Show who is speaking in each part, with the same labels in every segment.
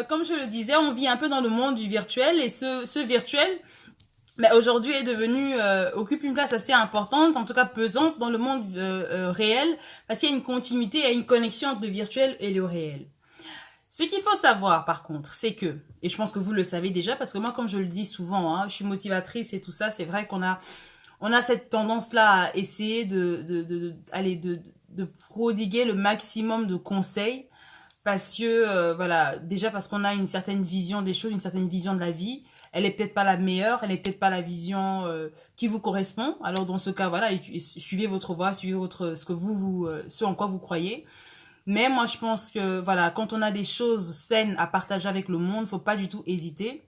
Speaker 1: Comme je le disais, on vit un peu dans le monde du virtuel et ce virtuel, mais aujourd'hui est devenu occupe une place assez importante, en tout cas pesante dans le monde réel, parce qu'il y a une continuité, il y a une connexion entre le virtuel et le réel. Ce qu'il faut savoir, par contre, c'est que, et je pense que vous le savez déjà, parce que moi, comme je le dis souvent, hein, je suis motivatrice et tout ça, c'est vrai qu'on a cette tendance-là à essayer de prodiguer le maximum de conseils parce que voilà, déjà parce qu'on a une certaine vision des choses, une certaine vision de la vie. Elle est peut-être pas la meilleure, elle est peut-être pas la vision qui vous correspond. Alors dans ce cas, voilà, suivez votre voie, suivez votre ce en quoi vous croyez. Mais moi je pense que voilà, quand on a des choses saines à partager avec le monde, faut pas du tout hésiter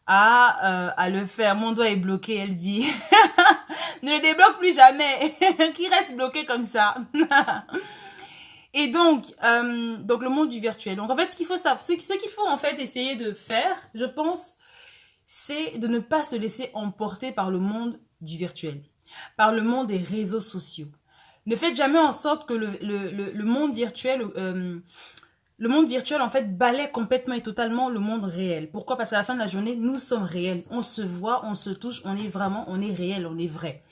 Speaker 1: à le faire. Mon doigt est bloqué, elle dit. Ne le débloque plus jamais. Qui reste bloqué comme ça. Et donc le monde du virtuel. Donc en fait, ce qu'il faut savoir, ce qu'il faut en fait essayer de faire, je pense, c'est de ne pas se laisser emporter par le monde du virtuel, par le monde des réseaux sociaux. Ne faites jamais en sorte que le monde virtuel en fait balaie complètement et totalement le monde réel. Pourquoi? Parce qu'à la fin de la journée, nous sommes réels. On se voit, on se touche, on est réel, on est vrai.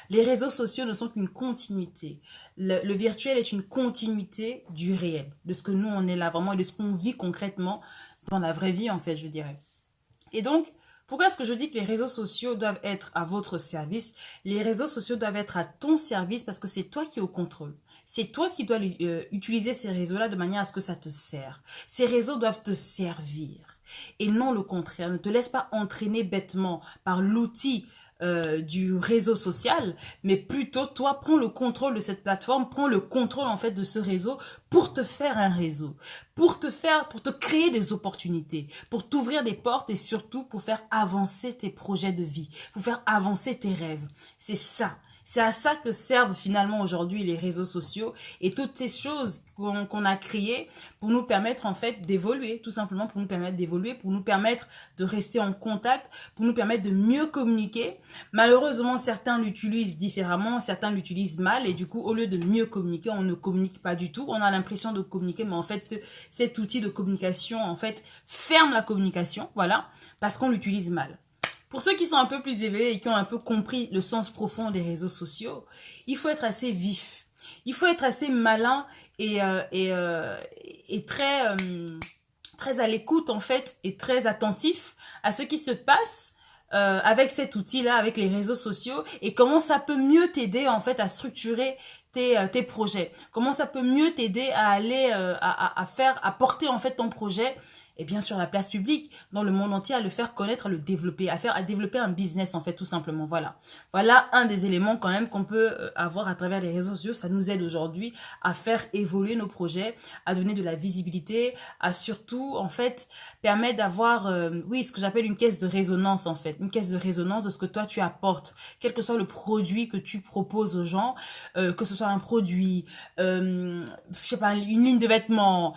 Speaker 1: Les réseaux sociaux ne sont qu'une continuité. Le virtuel est une continuité du réel, de ce que nous, on est là vraiment et de ce qu'on vit concrètement dans la vraie vie, en fait, je dirais. Et donc, pourquoi est-ce que je dis que les réseaux sociaux doivent être à votre service? Les réseaux sociaux doivent être à ton service parce que c'est toi qui es au contrôle. C'est toi qui dois utiliser ces réseaux-là de manière à ce que ça te sert. Ces réseaux doivent te servir et non le contraire. Ne te laisse pas entraîner bêtement par l'outil du réseau social, mais plutôt toi prends le contrôle de cette plateforme, prends le contrôle en fait de ce réseau pour te faire un réseau, pour te créer des opportunités, pour t'ouvrir des portes et surtout pour faire avancer tes projets de vie, pour faire avancer tes rêves. C'est ça. C'est à ça que servent finalement aujourd'hui les réseaux sociaux et toutes ces choses qu'on a créées pour nous permettre en fait d'évoluer, tout simplement pour nous permettre d'évoluer, pour nous permettre de rester en contact, pour nous permettre de mieux communiquer. Malheureusement, certains l'utilisent différemment, certains l'utilisent mal et du coup, au lieu de mieux communiquer, on ne communique pas du tout. On a l'impression de communiquer, mais en fait, cet outil de communication, en fait, ferme la communication, voilà, parce qu'on l'utilise mal. Pour ceux qui sont un peu plus éveillés et qui ont un peu compris le sens profond des réseaux sociaux, il faut être assez vif. Il faut être assez malin et très à l'écoute en fait et très attentif à ce qui se passe avec cet outil-là, avec les réseaux sociaux et comment ça peut mieux t'aider en fait à structurer tes projets. Comment ça peut mieux t'aider à aller à porter en fait ton projet et bien sur la place publique, dans le monde entier, à le faire connaître, à le développer, à développer un business en fait tout simplement. Voilà. Voilà un des éléments quand même qu'on peut avoir à travers les réseaux sociaux. Ça nous aide aujourd'hui à faire évoluer nos projets, à donner de la visibilité, à surtout en fait permettre d'avoir, oui, ce que j'appelle une caisse de résonance en fait, une caisse de résonance de ce que toi tu apportes, quel que soit le produit que tu proposes aux gens, que ce soit un produit, je sais pas, une ligne de vêtements,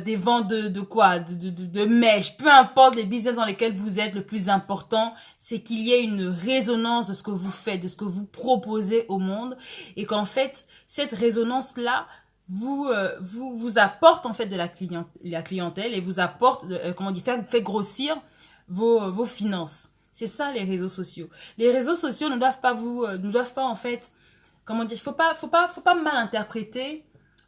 Speaker 1: des ventes de quoi, de mèches, peu importe les business dans lesquels vous êtes, le plus important, c'est qu'il y ait une résonance de ce que vous faites, de ce que vous proposez au monde, et qu'en fait, cette résonance-là, vous apporte en fait de la clientèle et vous apporte, comment dire, fait grossir vos finances. C'est ça les réseaux sociaux. Les réseaux sociaux ne doivent pas en fait, comment dire, faut pas mal interpréter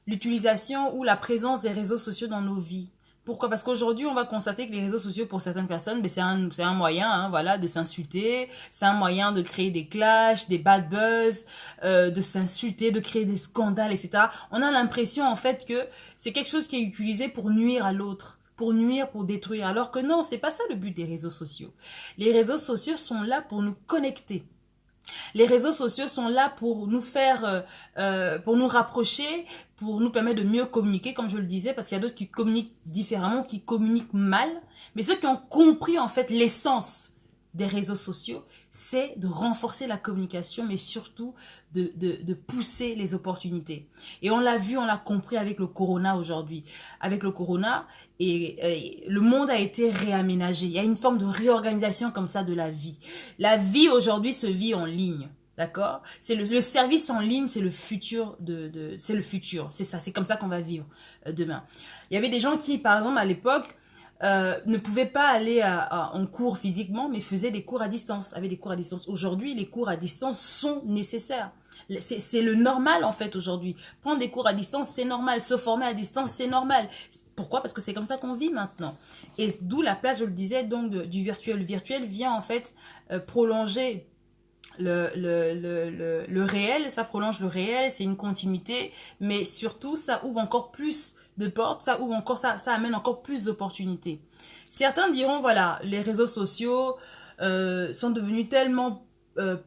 Speaker 1: l'utilisation ou la présence des réseaux sociaux dans nos vies. Pourquoi? Parce qu'aujourd'hui, on va constater que les réseaux sociaux, pour certaines personnes, ben, c'est un moyen, hein, voilà, de s'insulter, c'est un moyen de créer des clashs, des bad buzz, de s'insulter, de créer des scandales, etc. On a l'impression, en fait, que c'est quelque chose qui est utilisé pour nuire à l'autre, pour nuire, pour détruire. Alors que non, c'est pas ça le but des réseaux sociaux. Les réseaux sociaux sont là pour nous connecter. Les réseaux sociaux sont là pour nous faire, pour nous rapprocher, pour nous permettre de mieux communiquer, comme je le disais, parce qu'il y a d'autres qui communiquent différemment, qui communiquent mal. Mais ceux qui ont compris en fait l'essence des réseaux sociaux, c'est de renforcer la communication, mais surtout de pousser les opportunités. Et on l'a vu, on l'a compris avec le corona aujourd'hui. Avec le corona, le monde a été réaménagé. Il y a une forme de réorganisation comme ça de la vie. La vie aujourd'hui se vit en ligne. D'accord? C'est le service en ligne, c'est le futur c'est le futur. C'est ça, c'est comme ça qu'on va vivre demain. Il y avait des gens qui, par exemple, à l'époque, ne pouvaient pas aller en cours physiquement, mais faisaient des cours à distance, avaient des cours à distance. Aujourd'hui, les cours à distance sont nécessaires. C'est le normal en fait aujourd'hui. Prendre des cours à distance, c'est normal. Se former à distance, c'est normal. Pourquoi? Parce que c'est comme ça qu'on vit maintenant. Et d'où la place, je le disais, donc du virtuel. Le virtuel vient en fait prolonger le réel, ça prolonge le réel, c'est une continuité, mais surtout ça ouvre encore plus de portes, ça amène encore plus d'opportunités. Certains diront, voilà, les réseaux sociaux sont devenus tellement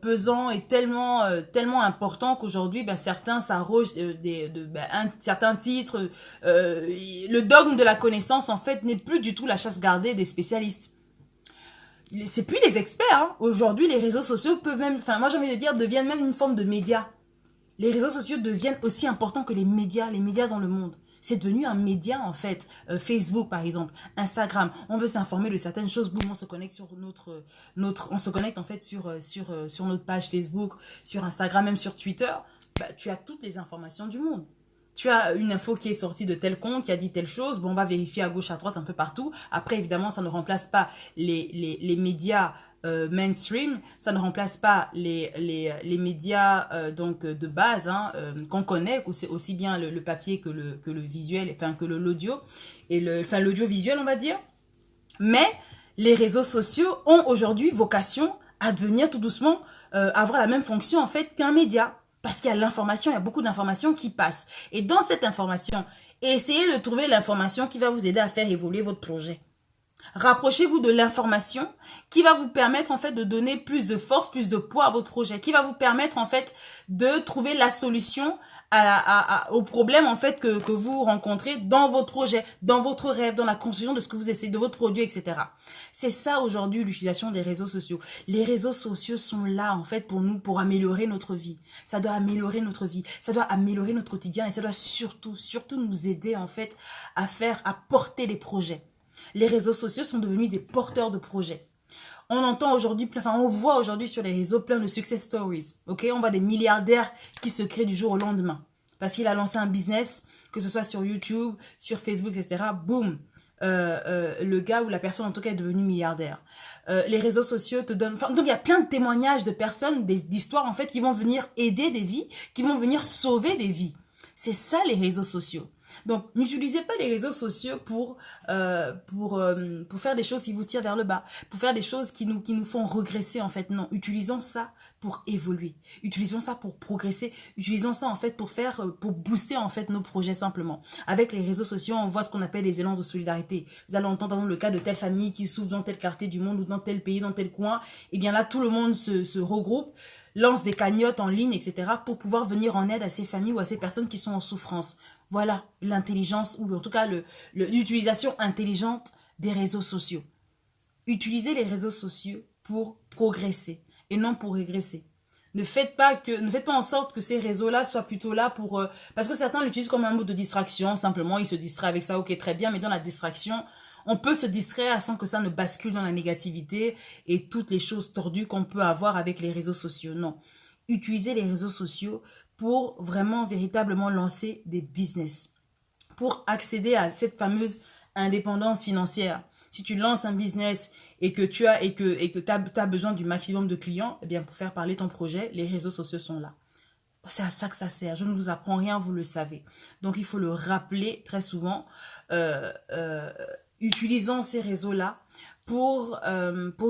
Speaker 1: pesants et tellement importants qu'aujourd'hui, ben, certains s'arrogent certains titres. Le dogme de la connaissance, en fait, n'est plus du tout la chasse gardée des spécialistes. C'est plus les experts. Hein. Aujourd'hui, les réseaux sociaux peuvent même, enfin, moi j'ai envie de dire, deviennent même une forme de média. Les réseaux sociaux deviennent aussi importants que les médias dans le monde. C'est devenu un média en fait. Facebook par exemple, Instagram. On veut s'informer de certaines choses. Boum, on se connecte sur on se connecte en fait sur notre page Facebook, sur Instagram, même sur Twitter. Bah, tu as toutes les informations du monde. Tu as une info qui est sortie de tel compte, qui a dit telle chose, bon, on va vérifier à gauche, à droite, un peu partout. Après, évidemment, ça ne remplace pas les médias mainstream, ça ne remplace pas les médias donc de base hein, qu'on connaît, c'est aussi bien le papier que le visuel, enfin que l'audio, et l'audiovisuel, on va dire. Mais les réseaux sociaux ont aujourd'hui vocation à devenir tout doucement, avoir la même fonction en fait qu'un média. Parce qu'il y a l'information, il y a beaucoup d'informations qui passent. Et dans cette information, essayez de trouver l'information qui va vous aider à faire évoluer votre projet. Rapprochez-vous de l'information qui va vous permettre en fait de donner plus de force, plus de poids à votre projet, qui va vous permettre en fait de trouver la solution au problème en fait que vous rencontrez dans votre projet, dans votre rêve, dans la construction de ce que vous essayez, de votre produit, etc. C'est ça aujourd'hui l'utilisation des réseaux sociaux. Les réseaux sociaux sont là en fait pour nous, pour améliorer notre vie. Ça doit améliorer notre vie, ça doit améliorer notre quotidien et ça doit surtout nous aider en fait à porter des projets. Les réseaux sociaux sont devenus des porteurs de projets. On voit aujourd'hui sur les réseaux plein de success stories. Ok, on voit des milliardaires qui se créent du jour au lendemain parce qu'il a lancé un business, que ce soit sur YouTube, sur Facebook, etc. Boum, le gars ou la personne en tout cas est devenu milliardaire. Les réseaux sociaux te donnent. Donc il y a plein de témoignages de personnes, d'histoires en fait qui vont venir aider des vies, qui vont venir sauver des vies. C'est ça les réseaux sociaux. Donc, n'utilisez pas les réseaux sociaux pour faire des choses qui vous tirent vers le bas, pour faire des choses qui nous font regresser, en fait. Non, utilisons ça pour évoluer. Utilisons ça pour progresser. Utilisons ça, en fait, pour booster, en fait, nos projets, simplement. Avec les réseaux sociaux, on voit ce qu'on appelle les élans de solidarité. Vous allez entendre, par exemple, le cas de telle famille qui souffre dans tel quartier du monde ou dans tel pays, dans tel coin. Et bien là, tout le monde se regroupe, lance des cagnottes en ligne, etc. pour pouvoir venir en aide à ces familles ou à ces personnes qui sont en souffrance. Voilà l'intelligence, ou en tout cas l'utilisation intelligente des réseaux sociaux. Utilisez les réseaux sociaux pour progresser et non pour régresser. Ne faites pas en sorte que ces réseaux-là soient plutôt là pour... parce que certains l'utilisent comme un mode de distraction, simplement, ils se distraient avec ça, ok, très bien, mais dans la distraction, on peut se distraire sans que ça ne bascule dans la négativité et toutes les choses tordues qu'on peut avoir avec les réseaux sociaux. Non. Utilisez les réseaux sociaux pour vraiment, véritablement lancer des business, pour accéder à cette fameuse indépendance financière. Si tu lances un business et que tu as besoin du maximum de clients, eh bien pour faire parler ton projet, les réseaux sociaux sont là. C'est à ça que ça sert. Je ne vous apprends rien, vous le savez. Donc il faut le rappeler très souvent. Utilisons ces réseaux-là pour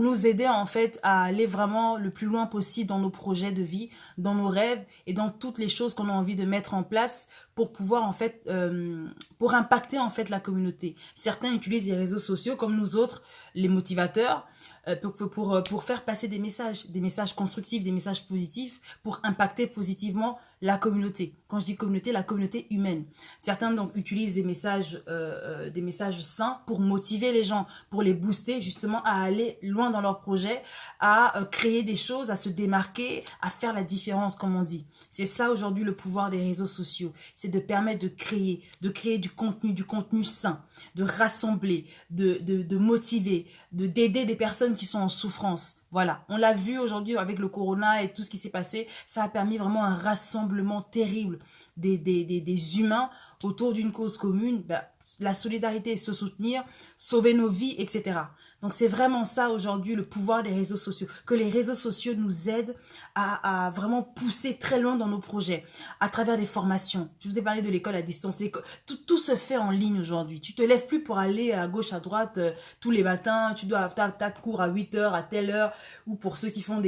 Speaker 1: nous aider en fait à aller vraiment le plus loin possible dans nos projets de vie, dans nos rêves et dans toutes les choses qu'on a envie de mettre en place pour pouvoir en fait, pour impacter en fait la communauté. Certains utilisent les réseaux sociaux comme nous autres, les motivateurs, pour faire passer des messages constructifs, des messages positifs, pour impacter positivement la communauté. Quand je dis communauté, la communauté humaine. Certains donc utilisent des messages sains pour motiver les gens, pour les booster justement à aller loin dans leur projet, à créer des choses, à se démarquer, à faire la différence comme on dit. C'est ça aujourd'hui le pouvoir des réseaux sociaux. C'est de permettre de créer du contenu sain, de rassembler, de motiver, d'aider des personnes qui sont en souffrance. Voilà, on l'a vu aujourd'hui avec le corona et tout ce qui s'est passé, ça a permis vraiment un rassemblement terrible des humains autour d'une cause commune. la solidarité, se soutenir, sauver nos vies, etc. Donc c'est vraiment ça aujourd'hui le pouvoir des réseaux sociaux, que les réseaux sociaux nous aident à vraiment pousser très loin dans nos projets, à travers des formations. Je vous ai parlé de l'école à distance, tout se fait en ligne aujourd'hui. Tu te lèves plus pour aller à gauche, à droite tous les matins, tu dois avoir ta cours à 8 heures, à telle heure, ou pour ceux qui font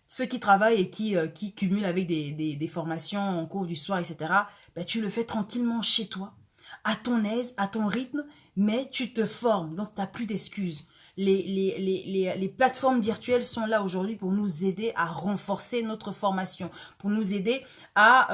Speaker 1: ceux qui travaillent et qui cumulent avec des formations en cours du soir, etc., ben, tu le fais tranquillement chez toi, à ton aise, à ton rythme, mais tu te formes, donc tu n'as plus d'excuses. Les plateformes virtuelles sont là aujourd'hui pour nous aider à renforcer notre formation, pour nous aider à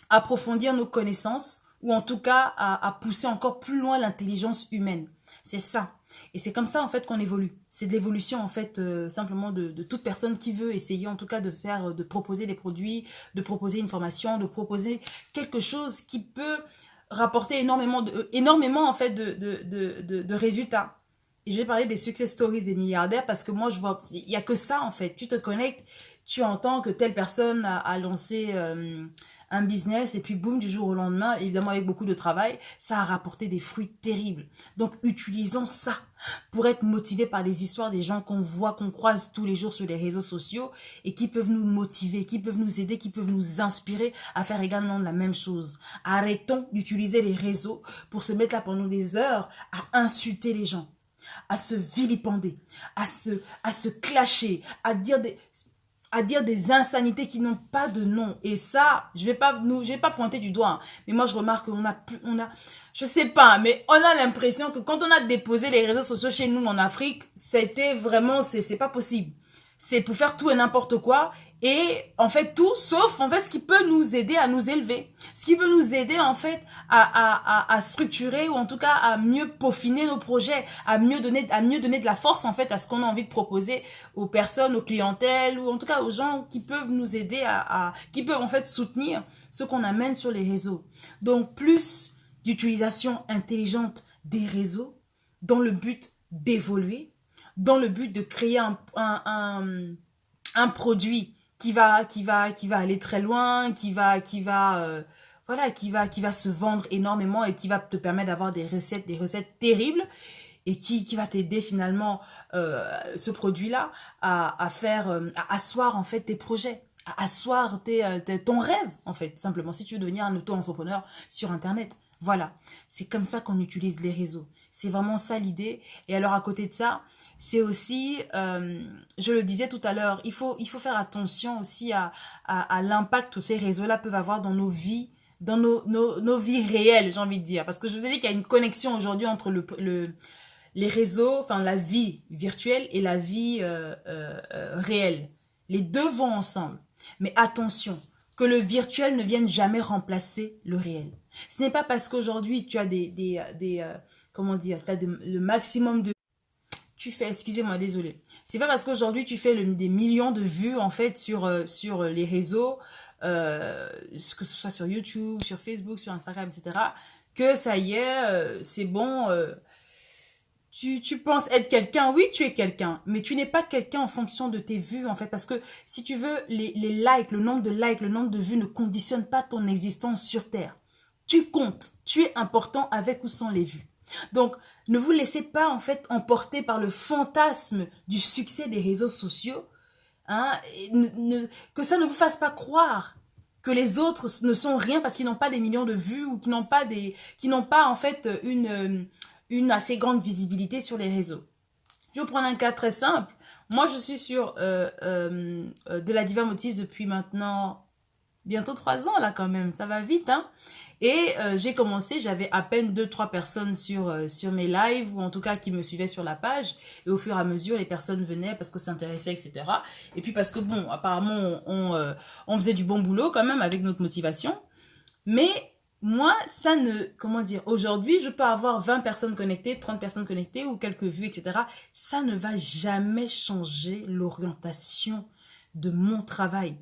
Speaker 1: approfondir nos connaissances, ou en tout cas à pousser encore plus loin l'intelligence humaine. C'est ça. Et c'est comme ça en fait qu'on évolue. C'est de l'évolution en fait simplement de toute personne qui veut essayer en tout cas de proposer des produits, de proposer une formation, de proposer quelque chose qui peut rapporter énormément en fait de résultats. Et je vais parler des success stories des milliardaires parce que moi je vois, il n'y a que ça en fait. Tu te connectes, tu entends que telle personne a lancé un business et puis boum, du jour au lendemain, évidemment avec beaucoup de travail, ça a rapporté des fruits terribles. Donc utilisons ça pour être motivés par les histoires des gens qu'on voit, qu'on croise tous les jours sur les réseaux sociaux et qui peuvent nous motiver, qui peuvent nous aider, qui peuvent nous inspirer à faire également la même chose. Arrêtons d'utiliser les réseaux pour se mettre là pendant des heures à insulter les gens, à se vilipender, à se clasher, à dire des insanités qui n'ont pas de nom. Et ça, je vais pas pointer du doigt, hein, mais moi je remarque je sais pas, mais on a l'impression que quand on a déposé les réseaux sociaux chez nous en Afrique, c'était vraiment, c'est pas possible. C'est pour faire tout et n'importe quoi. Et en fait, tout sauf en fait ce qui peut nous aider à nous élever. Ce qui peut nous aider en fait à structurer ou en tout cas à mieux peaufiner nos projets, à mieux donner de la force en fait à ce qu'on a envie de proposer aux personnes, aux clientèles ou en tout cas aux gens qui peuvent nous aider qui peuvent en fait soutenir ce qu'on amène sur les réseaux. Donc plus d'utilisation intelligente des réseaux dans le but d'évoluer, dans le but de créer un produit qui va aller très loin, qui va se vendre énormément et qui va te permettre d'avoir des recettes terribles et qui va t'aider finalement ce produit-là à asseoir en fait tes projets, à asseoir ton rêve en fait, simplement si tu veux devenir un auto-entrepreneur sur internet. Voilà, c'est comme ça qu'on utilise les réseaux. C'est vraiment ça l'idée. Et alors à côté de ça, c'est aussi, je le disais tout à l'heure, il faut faire attention aussi à l'impact que ces réseaux-là peuvent avoir dans nos vies, dans nos vies réelles, j'ai envie de dire. Parce que je vous ai dit qu'il y a une connexion aujourd'hui entre les réseaux, enfin la vie virtuelle et la vie réelle. Les deux vont ensemble. Mais attention, que le virtuel ne vienne jamais remplacer le réel. Ce n'est pas parce qu'aujourd'hui tu as comment dire, tu as le maximum de... excusez-moi, désolé. C'est pas parce qu'aujourd'hui tu fais des millions de vues en fait sur les réseaux, que ce soit sur YouTube, sur Facebook, sur Instagram, etc., que ça y est, c'est bon. Tu penses être quelqu'un, oui, tu es quelqu'un, mais tu n'es pas quelqu'un en fonction de tes vues, en fait, parce que si tu veux, les likes, le nombre de vues ne conditionne pas ton existence sur Terre. Tu comptes, tu es important avec ou sans les vues. Donc, ne vous laissez pas, en fait, emporter par le fantasme du succès des réseaux sociaux, hein, que ça ne vous fasse pas croire que les autres ne sont rien parce qu'ils n'ont pas des millions de vues ou qui n'ont pas, en fait, une assez grande visibilité sur les réseaux. Je vais vous prendre un cas très simple. Moi, je suis sur de la Diva Motive depuis maintenant bientôt 3 ans, là, quand même. Ça va vite, hein. Et j'ai commencé, j'avais à peine 2-3 personnes sur mes lives, ou en tout cas qui me suivaient sur la page. Et au fur et à mesure, les personnes venaient parce que s'intéressaient, etc. Et puis parce que, bon, apparemment, on faisait du bon boulot quand même avec notre motivation. Mais moi, ça ne... Comment dire? Aujourd'hui, je peux avoir 20 personnes connectées, 30 personnes connectées ou quelques vues, etc. Ça ne va jamais changer l'orientation de mon travail.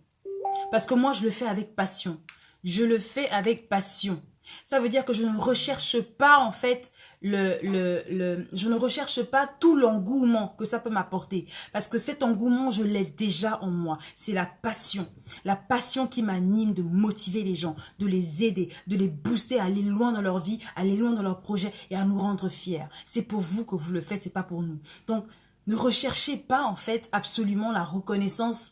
Speaker 1: Parce que moi, je le fais avec passion. Je le fais avec passion. Ça veut dire que je ne recherche pas, en fait, je ne recherche pas tout l'engouement que ça peut m'apporter. Parce que cet engouement, je l'ai déjà en moi. C'est la passion. La passion qui m'anime de motiver les gens, de les aider, de les booster à aller loin dans leur vie, à aller loin dans leurs projets et à nous rendre fiers. C'est pour vous que vous le faites, c'est pas pour nous. Donc, ne recherchez pas, en fait, absolument la reconnaissance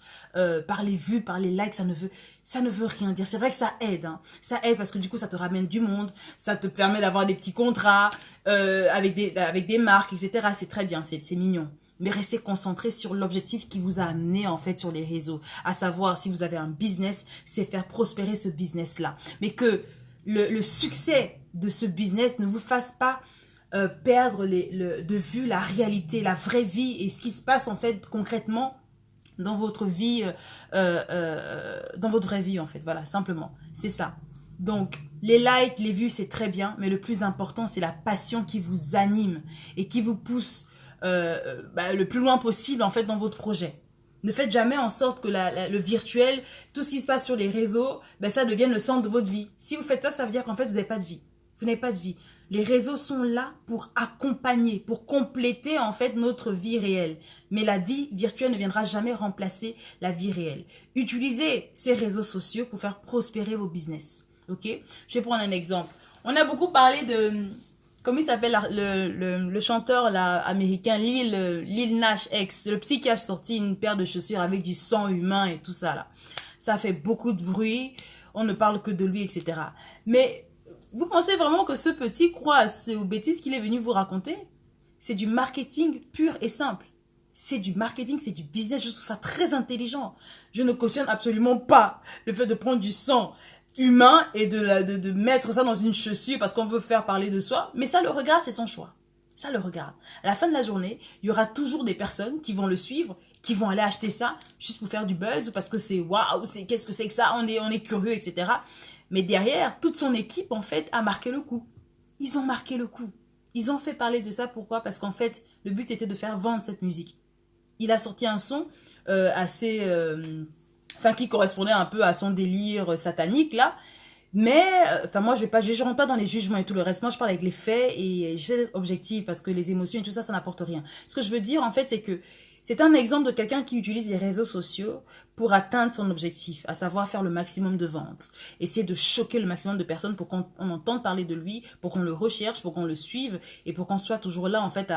Speaker 1: par les vues, par les likes. Ça ne veut rien dire. C'est vrai que ça aide. Hein. Ça aide parce que du coup, ça te ramène du monde. Ça te permet d'avoir des petits contrats avec des marques, etc. C'est très bien, c'est mignon. Mais restez concentré sur l'objectif qui vous a amené, en fait, sur les réseaux. À savoir, si vous avez un business, c'est faire prospérer ce business-là. Mais que le succès de ce business ne vous fasse pas perdre de vue la réalité, la vraie vie et ce qui se passe en fait concrètement dans votre vie, dans votre vraie vie en fait, voilà, simplement, c'est ça. Donc, les likes, les vues, c'est très bien, mais le plus important, c'est la passion qui vous anime et qui vous pousse le plus loin possible en fait dans votre projet. Ne faites jamais en sorte que le virtuel, tout ce qui se passe sur les réseaux, ça devienne le centre de votre vie. Si vous faites ça, ça veut dire qu'en fait, vous n'avez pas de vie. Vous n'avez pas de vie. Les réseaux sont là pour accompagner, pour compléter en fait notre vie réelle. Mais la vie virtuelle ne viendra jamais remplacer la vie réelle. Utilisez ces réseaux sociaux pour faire prospérer vos business. Ok? Je vais prendre un exemple. On a beaucoup parlé de... Comment il s'appelle le chanteur là, américain Lil Nas X, le psy qui a sorti une paire de chaussures avec du sang humain et tout ça là. Ça fait beaucoup de bruit. On ne parle que de lui, etc. Mais... Vous pensez vraiment que ce petit croit aux bêtises qu'il est venu vous raconter? C'est du marketing pur et simple. C'est du marketing, c'est du business. Je trouve ça très intelligent. Je ne cautionne absolument pas le fait de prendre du sang humain et de mettre ça dans une chaussure parce qu'on veut faire parler de soi. Mais ça le regarde, c'est son choix. Ça le regarde. À la fin de la journée, il y aura toujours des personnes qui vont le suivre, qui vont aller acheter ça juste pour faire du buzz ou parce que c'est waouh, qu'est-ce que c'est que ça, on est curieux, etc. Mais derrière, toute son équipe, en fait, a marqué le coup. Ils ont marqué le coup. Ils ont fait parler de ça. Pourquoi? Parce qu'en fait, le but était de faire vendre cette musique. Il a sorti un son assez... qui correspondait un peu à son délire satanique, là. Mais, moi, je rentre pas dans les jugements et tout le reste. Moi, je parle avec les faits et j'ai objectif parce que les émotions et tout ça, ça n'apporte rien. Ce que je veux dire, en fait, c'est que c'est un exemple de quelqu'un qui utilise les réseaux sociaux pour atteindre son objectif, à savoir faire le maximum de ventes. Essayer de choquer le maximum de personnes pour qu'on entende parler de lui, pour qu'on le recherche, pour qu'on le suive et pour qu'on soit toujours là, en fait,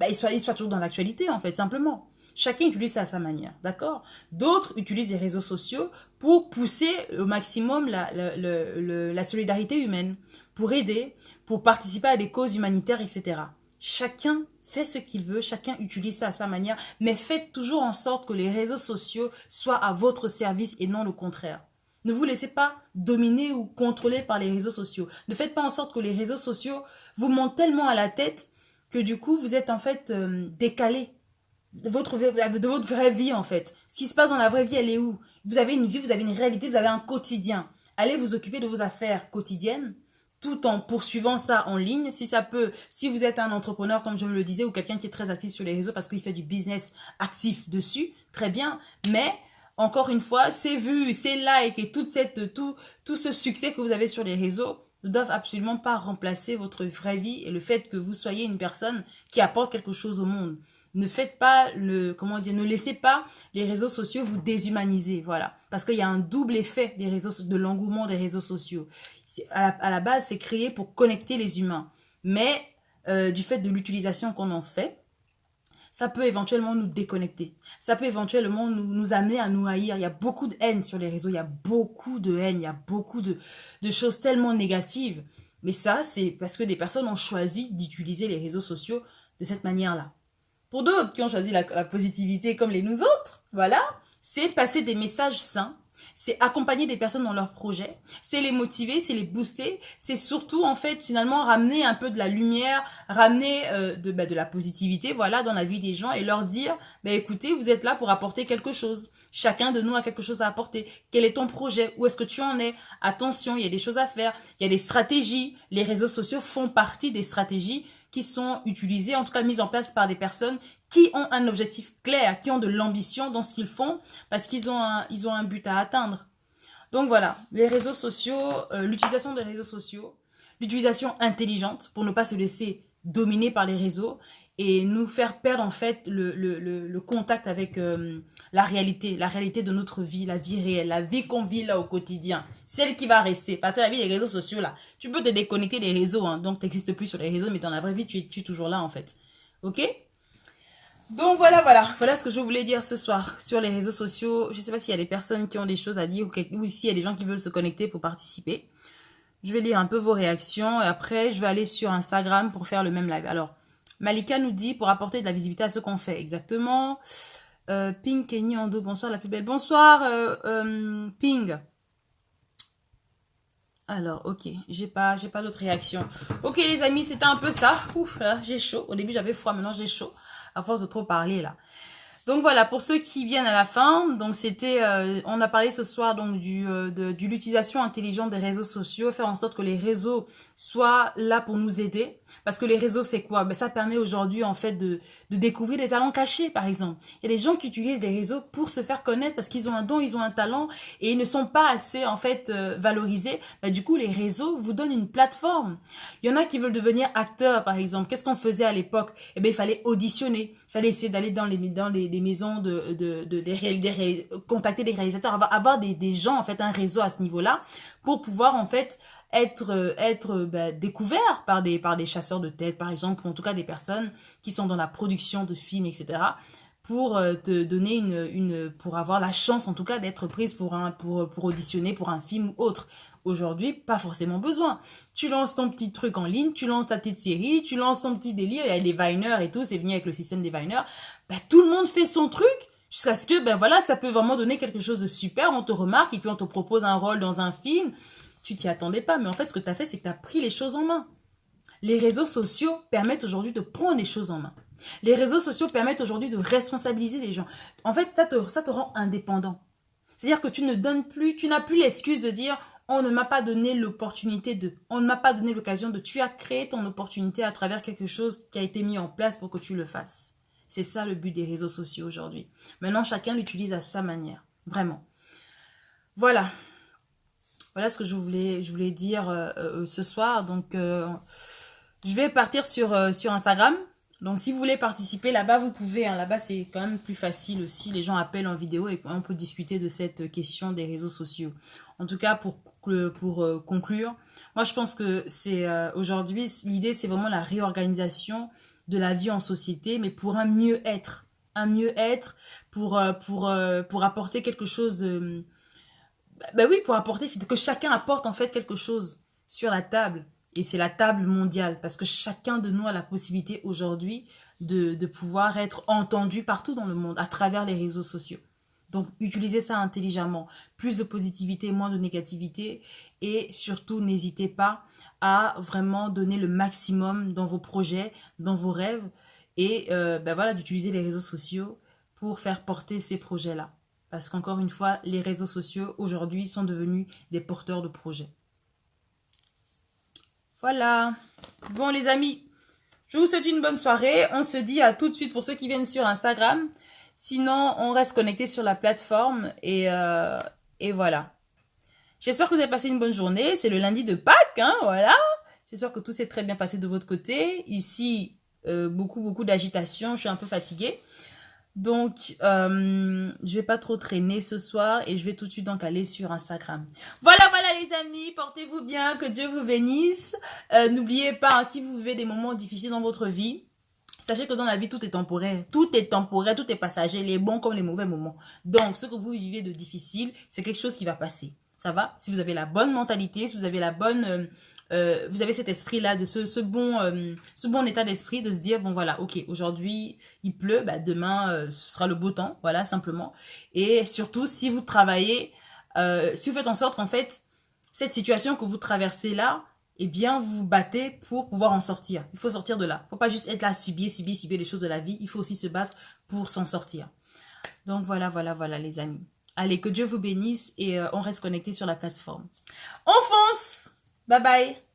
Speaker 1: il soit toujours dans l'actualité, en fait, simplement. Chacun utilise ça à sa manière, d'accord? D'autres utilisent les réseaux sociaux pour pousser au maximum la solidarité humaine, pour aider, pour participer à des causes humanitaires, etc. Chacun fait ce qu'il veut, chacun utilise ça à sa manière, mais faites toujours en sorte que les réseaux sociaux soient à votre service et non le contraire. Ne vous laissez pas dominer ou contrôler par les réseaux sociaux. Ne faites pas en sorte que les réseaux sociaux vous montent tellement à la tête que du coup, vous êtes en fait décalé de votre vraie vie en fait. Ce qui se passe dans la vraie vie, elle est où? Vous avez une vie, vous avez une réalité, vous avez un quotidien. Allez vous occuper de vos affaires quotidiennes tout en poursuivant ça en ligne. Si vous êtes un entrepreneur, comme je me le disais, ou quelqu'un qui est très actif sur les réseaux parce qu'il fait du business actif dessus, très bien. Mais, encore une fois, ces vues, ces likes et tout ce succès que vous avez sur les réseaux ne doivent absolument pas remplacer votre vraie vie et le fait que vous soyez une personne qui apporte quelque chose au monde. Ne faites pas ne laissez pas les réseaux sociaux vous déshumaniser, voilà. Parce qu'il y a un double effet de l'engouement des réseaux sociaux. À la base, c'est créé pour connecter les humains. Mais, du fait de l'utilisation qu'on en fait, ça peut éventuellement nous déconnecter. Ça peut éventuellement nous amener à nous haïr. Il y a beaucoup de haine sur les réseaux. Il y a beaucoup de haine. Il y a beaucoup de choses tellement négatives. Mais ça, c'est parce que des personnes ont choisi d'utiliser les réseaux sociaux de cette manière-là. Pour d'autres qui ont choisi la positivité comme nous autres, voilà, c'est passer des messages sains, c'est accompagner des personnes dans leurs projets, c'est les motiver, c'est les booster, c'est surtout en fait finalement ramener un peu de la lumière, ramener de la positivité, voilà, dans la vie des gens et leur dire, écoutez, vous êtes là pour apporter quelque chose. Chacun de nous a quelque chose à apporter. Quel est ton projet? Où est-ce que tu en es? Attention, il y a des choses à faire, il y a des stratégies. Les réseaux sociaux font partie des stratégies qui sont utilisées, en tout cas mises en place par des personnes qui ont un objectif clair, qui ont de l'ambition dans ce qu'ils font, parce qu'ils ont un but à atteindre. Donc voilà, les réseaux sociaux, l'utilisation des réseaux sociaux, l'utilisation intelligente pour ne pas se laisser dominer par les réseaux et nous faire perdre en fait le contact avec la réalité de notre vie, la vie réelle, la vie qu'on vit là au quotidien, celle qui va rester. Parce que la vie des réseaux sociaux là, tu peux te déconnecter des réseaux, hein, donc tu n'existes plus sur les réseaux, mais dans la vraie vie, tu es toujours là en fait. Ok? Donc voilà ce que je voulais dire ce soir sur les réseaux sociaux. Je ne sais pas s'il y a des personnes qui ont des choses à dire ou s'il y a des gens qui veulent se connecter pour participer. Je vais lire un peu vos réactions et après je vais aller sur Instagram pour faire le même live. Alors, Malika nous dit pour apporter de la visibilité à ce qu'on fait. Exactement. Ping, Kenny, Ando, bonsoir la plus belle. Bonsoir Ping. Alors, ok, j'ai pas d'autres réactions. Ok les amis, c'était un peu ça. Ouf, là, j'ai chaud. Au début j'avais froid, maintenant j'ai chaud. À force de trop parler là. Donc voilà, pour ceux qui viennent à la fin, donc c'était, on a parlé ce soir donc de l'utilisation intelligente des réseaux sociaux, faire en sorte que les réseaux soient là pour nous aider. Parce que les réseaux, c'est quoi? Ben, ça permet aujourd'hui en fait de découvrir des talents cachés, par exemple. Il y a des gens qui utilisent les réseaux pour se faire connaître parce qu'ils ont un don, ils ont un talent et ils ne sont pas assez en fait valorisés. Ben, du coup, les réseaux vous donnent une plateforme. Il y en a qui veulent devenir acteurs, par exemple. Qu'est-ce qu'on faisait à l'époque? Eh bien, il fallait auditionner, il fallait essayer d'aller dans les maisons contacter des réalisateurs, avoir des gens, en fait, un réseau à ce niveau-là pour pouvoir, en fait, être découvert par des chasseurs de tête, par exemple, ou en tout cas des personnes qui sont dans la production de films, etc., pour te donner pour avoir la chance, en tout cas, d'être prise pour auditionner pour un film ou autre. Aujourd'hui, pas forcément besoin. Tu lances ton petit truc en ligne, tu lances ta petite série, tu lances ton petit délire, il y a des Viners et tout, c'est venu avec le système des Viners. Ben, tout le monde fait son truc jusqu'à ce que, ben voilà, ça peut vraiment donner quelque chose de super, on te remarque et puis on te propose un rôle dans un film. Tu t'y attendais pas, mais en fait, ce que tu as fait, c'est que tu as pris les choses en main. Les réseaux sociaux permettent aujourd'hui de prendre les choses en main. Les réseaux sociaux permettent aujourd'hui de responsabiliser les gens. En fait, ça te rend indépendant. C'est-à-dire que tu n'as plus l'excuse de dire on ne m'a pas donné l'opportunité de, on ne m'a pas donné l'occasion de, tu as créé ton opportunité à travers quelque chose qui a été mis en place pour que tu le fasses. C'est ça le but des réseaux sociaux aujourd'hui. Maintenant, chacun l'utilise à sa manière. Vraiment. Voilà. Voilà ce que je voulais dire ce soir. Donc, je vais partir sur Instagram. Donc, si vous voulez participer là-bas, vous pouvez. Hein. Là-bas, c'est quand même plus facile aussi. Les gens appellent en vidéo et on peut discuter de cette question des réseaux sociaux. En tout cas, pour conclure, moi, je pense que c'est aujourd'hui, l'idée, c'est vraiment la réorganisation de la vie en société, mais pour un mieux-être. Un mieux-être pour apporter quelque chose de... Ben oui, pour apporter, que chacun apporte en fait quelque chose sur la table. Et c'est la table mondiale, parce que chacun de nous a la possibilité aujourd'hui de pouvoir être entendu partout dans le monde, à travers les réseaux sociaux. Donc, utilisez ça intelligemment. Plus de positivité, moins de négativité. Et surtout, n'hésitez pas à vraiment donner le maximum dans vos projets, dans vos rêves. Et ben voilà, d'utiliser les réseaux sociaux pour faire porter ces projets-là. Parce qu'encore une fois, les réseaux sociaux, aujourd'hui, sont devenus des porteurs de projets. Voilà. Bon, les amis, je vous souhaite une bonne soirée. On se dit à tout de suite pour ceux qui viennent sur Instagram. Sinon, on reste connecté sur la plateforme. Et voilà. J'espère que vous avez passé une bonne journée. C'est le lundi de Pâques, hein, voilà. J'espère que tout s'est très bien passé de votre côté. Ici, beaucoup d'agitation. Je suis un peu fatiguée. Donc, je vais pas trop traîner ce soir et je vais tout de suite donc aller sur Instagram. Voilà les amis, portez-vous bien, que Dieu vous bénisse. N'oubliez pas, hein, si vous vivez des moments difficiles dans votre vie, sachez que dans la vie, tout est temporaire. Tout est temporaire, tout est passager, les bons comme les mauvais moments. Donc, ce que vous vivez de difficile, c'est quelque chose qui va passer. Ça va? Si vous avez la bonne mentalité, si vous avez la bonne... vous avez cet esprit-là, de ce bon état d'esprit de se dire, bon voilà, ok, aujourd'hui il pleut, bah, demain ce sera le beau temps, voilà, simplement. Et surtout, si vous travaillez, si vous faites en sorte qu'en fait, cette situation que vous traversez là, eh bien, vous vous battez pour pouvoir en sortir. Il faut sortir de là. Il ne faut pas juste être là, subir les choses de la vie. Il faut aussi se battre pour s'en sortir. Donc voilà, les amis. Allez, que Dieu vous bénisse et on reste connecté sur la plateforme. On fonce! Bye bye!